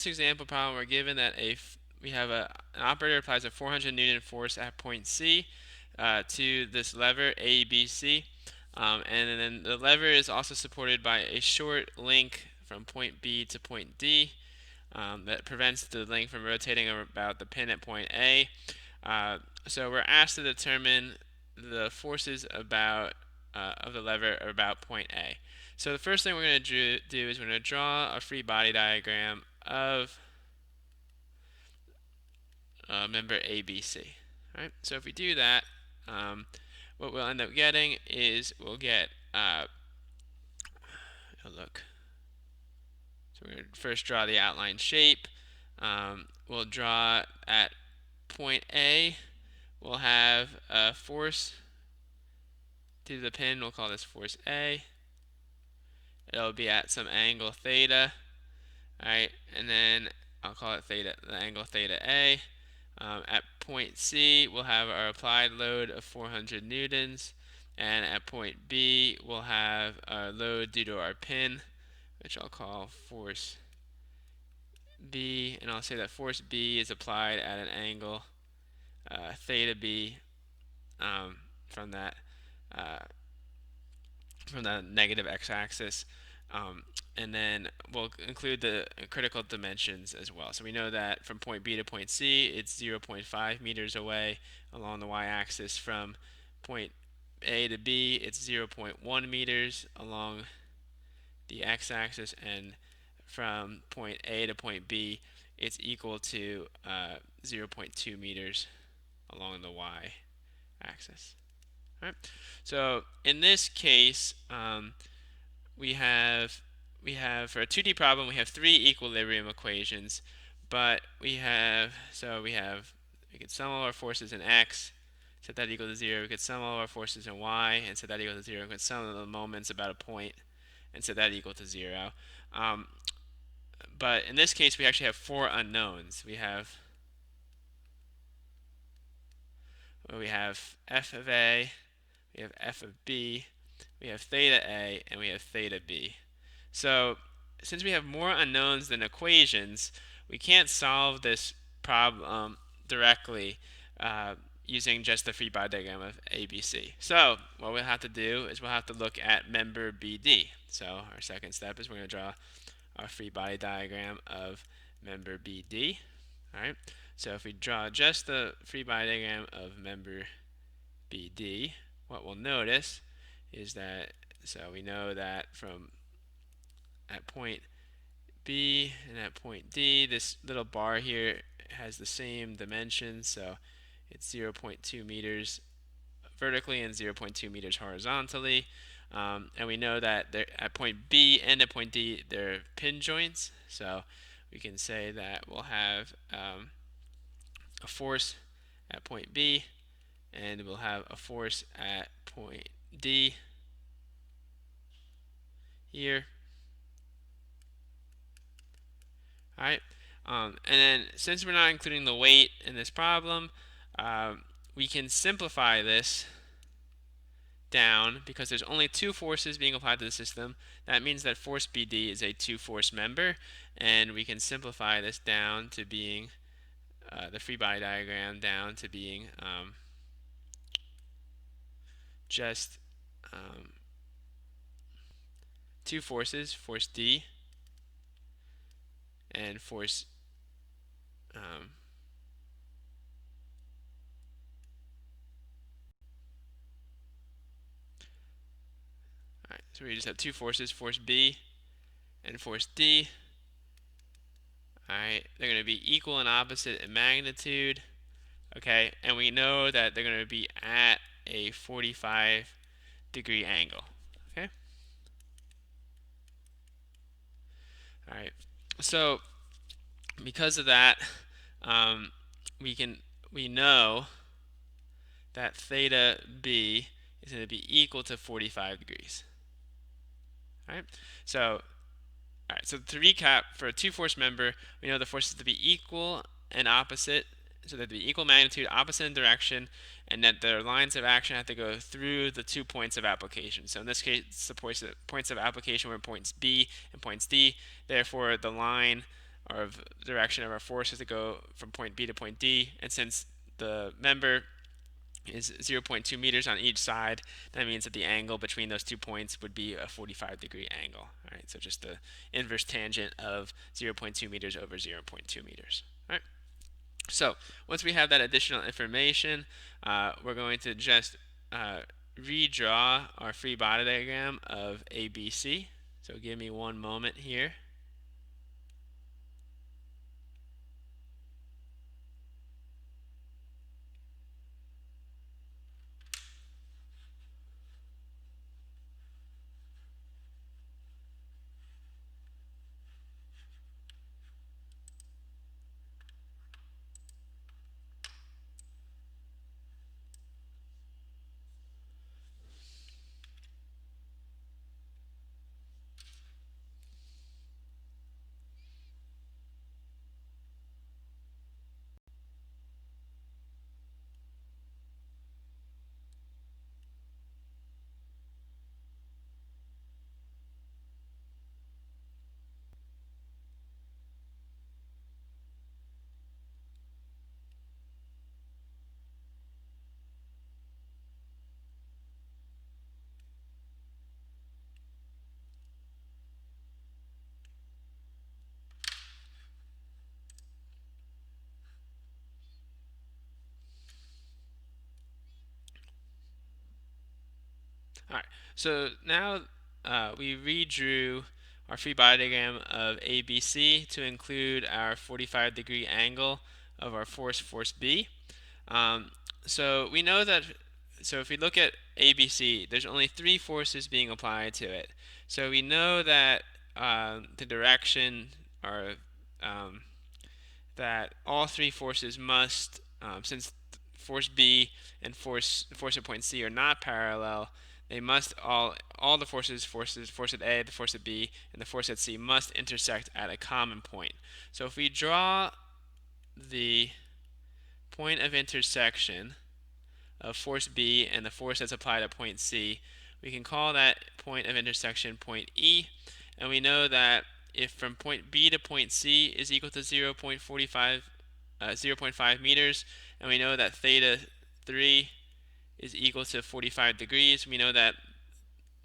this example problem, we're given that we have an operator applies a 400 Newton force at point C to this lever ABC, and then the lever is also supported by a short link from point B to point D that prevents the link from rotating about the pin at point A. So we're asked to determine the forces of the lever about point A. So the first thing we're going to do is we're going to draw a free body diagram of member ABC. All right. So if we do that, what we'll end up getting is we'll get look. So we're going to first draw the outline shape. We'll draw at point A. We'll have a force to the pin. We'll call this force A. It'll be at some angle theta. All right, and then I'll call it theta, the angle theta A. At point C, we'll have our applied load of 400 newtons, and at point B, we'll have our load due to our pin, which I'll call force B, and I'll say that force B is applied at an angle theta B from that negative x-axis. And then we'll include the critical dimensions as well. So we know that from point B to point C, it's 0.5 meters away along the y-axis. From point A to B, it's 0.1 meters along the x-axis, and from point A to point B, it's equal to 0.2 meters along the y-axis. All right. So in this case, we have for a 2D problem, we have three equilibrium equations, but we could sum all our forces in x, set that equal to 0. We could sum all our forces in y and set that equal to 0. We could sum the moments about a point and set that equal to 0. But in this case, we actually have four unknowns. We have f of a, we have f of b, we have theta a, and we have theta b. So since we have more unknowns than equations, we can't solve this problem directly using just the free body diagram of ABC. So what we'll have to do is we'll have to look at member BD. So our second step is we're going to draw our free body diagram of member BD. All right. So if we draw just the free body diagram of member BD, what we'll notice is that, so we know that from at point B and at point D, this little bar here has the same dimensions, so it's 0.2 meters vertically and 0.2 meters horizontally. And we know that at point B and at point D, they're pin joints, so we can say that we'll have a force at point B, and we'll have a force at point D here. All right, and then since we're not including the weight in this problem, we can simplify this down because there's only two forces being applied to the system. That means that force BD is a two-force member, and we can simplify this down to being the free body diagram down to being just two forces, force D and force alright, so we just have two forces, force B and force D. Alright, they're going to be equal and opposite in magnitude. Okay, and we know that they're going to be at a 45-degree angle. Okay. All right. So because of that, we know that theta b is going to be equal to 45 degrees. All right. So so to recap, for a two-force member, we know the forces to be equal and opposite, so that they be equal magnitude, opposite in direction, and that their lines of action have to go through the 2 points of application. So in this case, the points of application were points B and points D. Therefore, the line or of the direction of our force is to go from point B to point D, and since the member is 0.2 meters on each side, that means that the angle between those 2 points would be a 45-degree angle. All right, so just the inverse tangent of 0.2 meters over 0.2 meters. All right. So once we have that additional information, we're going to just redraw our free body diagram of ABC. So give me one moment here. All right, so now we redrew our free body diagram of ABC to include our 45-degree angle of our force B. Um, so we know that, so if we look at ABC, there's only 3 forces being applied to it. So we know that the direction, or um, that all 3 forces must, since force B and force at point C are not parallel, they must all the force at A, the force at B, and the force at C must intersect at a common point. So if we draw the point of intersection of force B and the force that's applied at point C, we can call that point of intersection point E, and we know that if from point B to point C is equal to 0.5 meters, and we know that theta 3 is equal to 45 degrees, we know that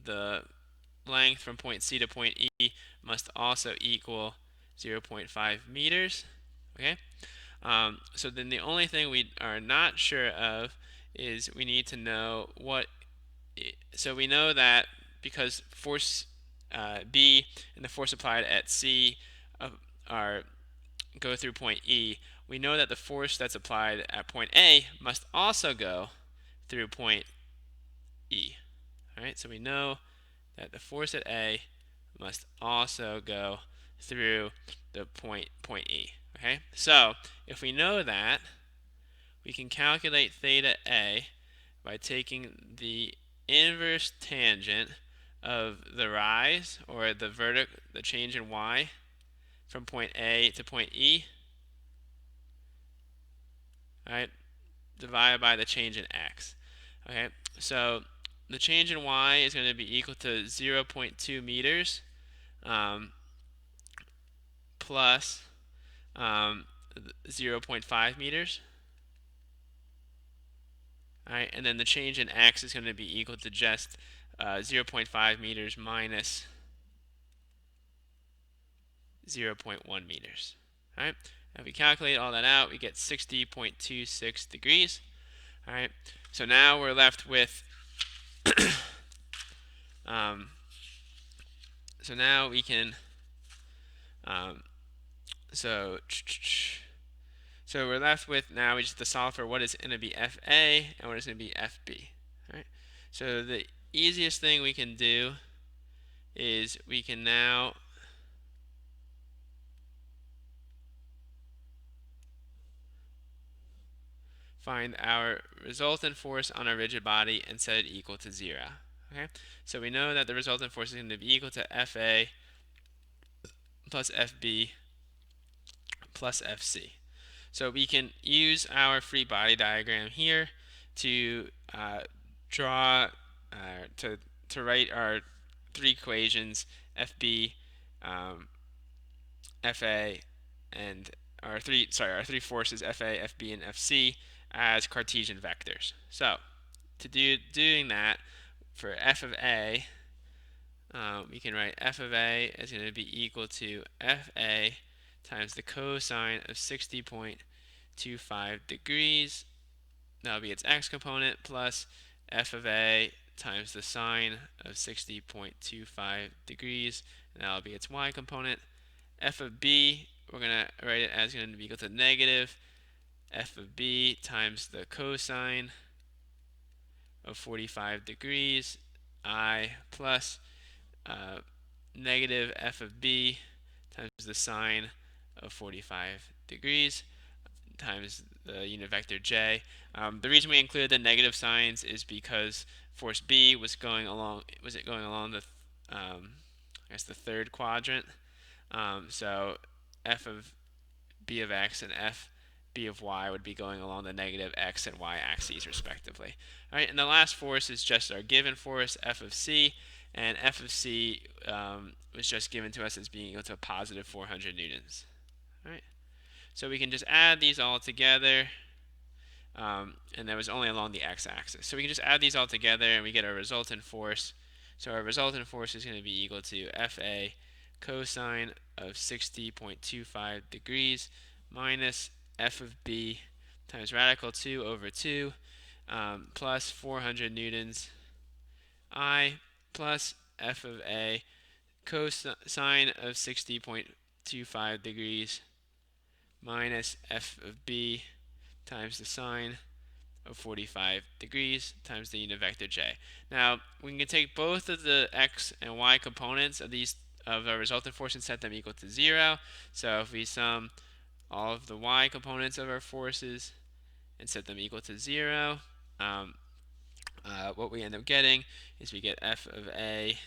the length from point C to point E must also equal 0.5 meters. Okay, so then the only thing we are not sure of is we need to know what. So we know that because force B and the force applied at C are go through point E, we know that the force that's applied at point A must also go through point E. All right, so we know that the force at A must also go through the point E. Okay, so if we know that, we can calculate theta A by taking the inverse tangent of the rise, or the change in y from point A to point E, right, divided by the change in x. Okay, so the change in y is going to be equal to 0.2 meters plus 0.5 meters. All right, and then the change in x is going to be equal to just 0.5 meters minus 0.1 meters. All right, if we calculate all that out, we get 60.26 degrees. All right, so now we're left with so now we can so we're left with, now we just have to solve for what is going to be FA and what is going to be FB. All right, so the easiest thing we can do is we can now find our resultant force on a rigid body and set it equal to 0. Okay, so we know that the resultant force is going to be equal to FA plus FB plus FC. So we can use our free body diagram here to draw to write our 3 equations, FB, FA, and our three forces FA, FB, and FC as Cartesian vectors. So to doing that for f of A, we can write f of A is going to be equal to FA times the cosine of 60.25 degrees. That'll be its x component plus f of A times the sine of 60.25 degrees, and that'll be its y component. F of B, we're going to write it as going to be equal to negative f of B times the cosine of 45 degrees, I plus negative f of B times the sine of 45 degrees times the unit vector j. The reason we included the negative signs is because force B was going along the I guess the third quadrant. So f of B of x and f b of y would be going along the negative x and y axes respectively. All right, and the last force is just our given force, f of c, and f of c was just given to us as being equal to positive 400 newtons. All right, so we can just add these all together, and that was only along the x-axis. So we can just add these all together, and we get our resultant force. So our resultant force is going to be equal to FA cosine of 60.25 degrees minus f of b times radical 2 over 2 plus 400 newtons I plus f of a cosine of 60.25 degrees minus f of b times the sine of 45 degrees times the unit vector j. Now we can take both of the x and y components of our resultant force and set them equal to 0. So if we sum all of the y components of our forces and set them equal to 0, what we end up getting is we get f of a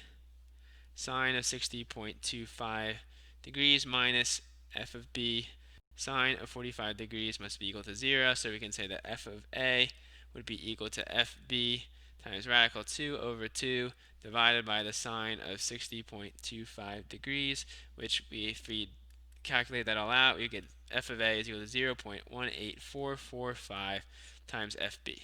sine of 60.25 degrees minus f of b sine of 45 degrees must be equal to 0. So we can say that f of a would be equal to fb times radical 2 over 2 divided by the sine of 60.25 degrees, which if we calculate that all out, we get f of a is equal to 0.18445 times fb.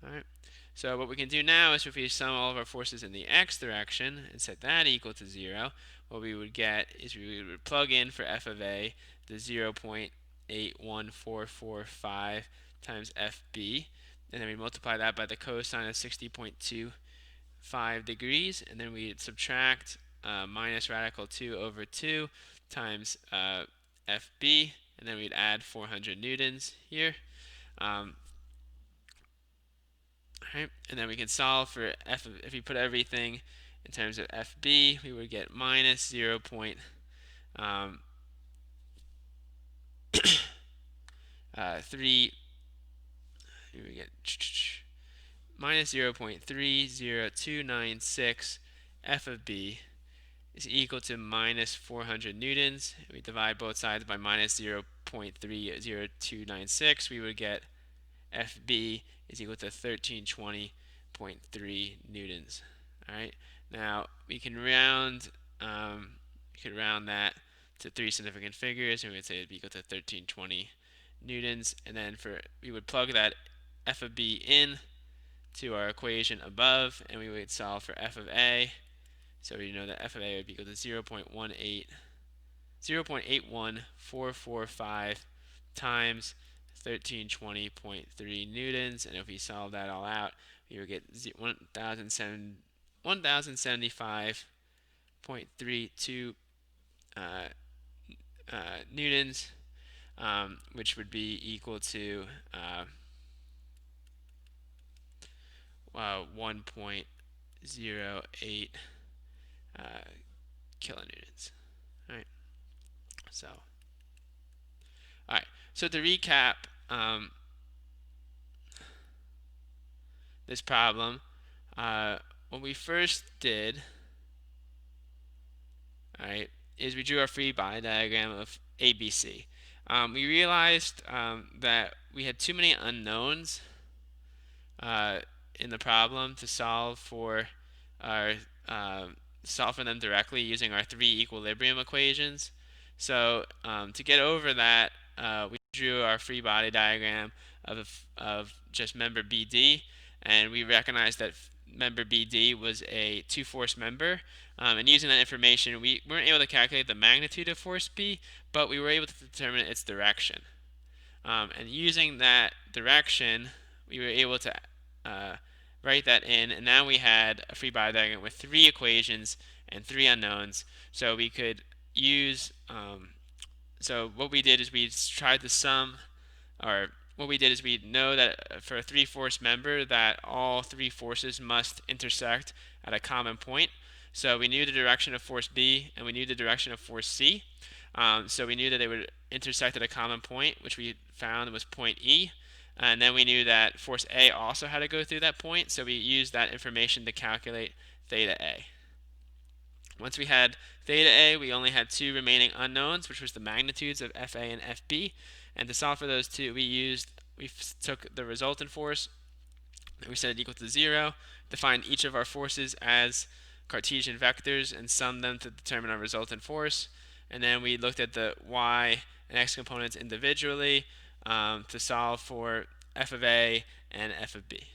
All right. So what we can do now is if we sum all of our forces in the x direction and set that equal to 0, what we would get is we would plug in for f of a the 0.81445 times fb, and then we multiply that by the cosine of 60.25 degrees, and then we subtract minus radical 2 over 2 times fb, and then we'd add 400 newtons here. Right? And then we can solve for f of, if we put everything in terms of fb, we would get minus 0. Three. We would get minus 0.30296 f of b is equal to minus 400 newtons. We divide both sides by minus 0.30296. We would get FB is equal to 1320.3 newtons. All right. Now we can round that to three significant figures, and we would say it'd be equal to 1320 newtons. And then we would plug that f of b in to our equation above, and we would solve for f of a. So we know that f of a would be equal to 0.81445 times 1320.3 newtons, and if we solve that all out, we would get 1075.32 newtons, which would be equal to 1.08 kilonewtons. All right. So, all right. So to recap this problem, what we first did, all right, is we drew our free body diagram of ABC. We realized that we had too many unknowns in the problem to solve for our solve for them directly using our three equilibrium equations. So to get over that, we drew our free body diagram of just member BD, and we recognized that member BD was a two-force member. And using that information, we weren't able to calculate the magnitude of force B, but we were able to determine its direction. And using that direction, we were able to write that in, and now we had a free body diagram with three equations and three unknowns. So we could use, so what we did is we tried to sum, or what we did is we know that for a three-force member that all three forces must intersect at a common point. So we knew the direction of force B and we knew the direction of force C. So we knew that they would intersect at a common point, which we found was point E. And then we knew that force A also had to go through that point, so we used that information to calculate theta A. Once we had theta A, we only had two remaining unknowns, which was the magnitudes of FA and FB. And to solve for those two, we took the resultant force, we set it equal to 0, defined each of our forces as Cartesian vectors, and summed them to determine our resultant force. And then we looked at the y and x components individually to solve for f of A and f of B.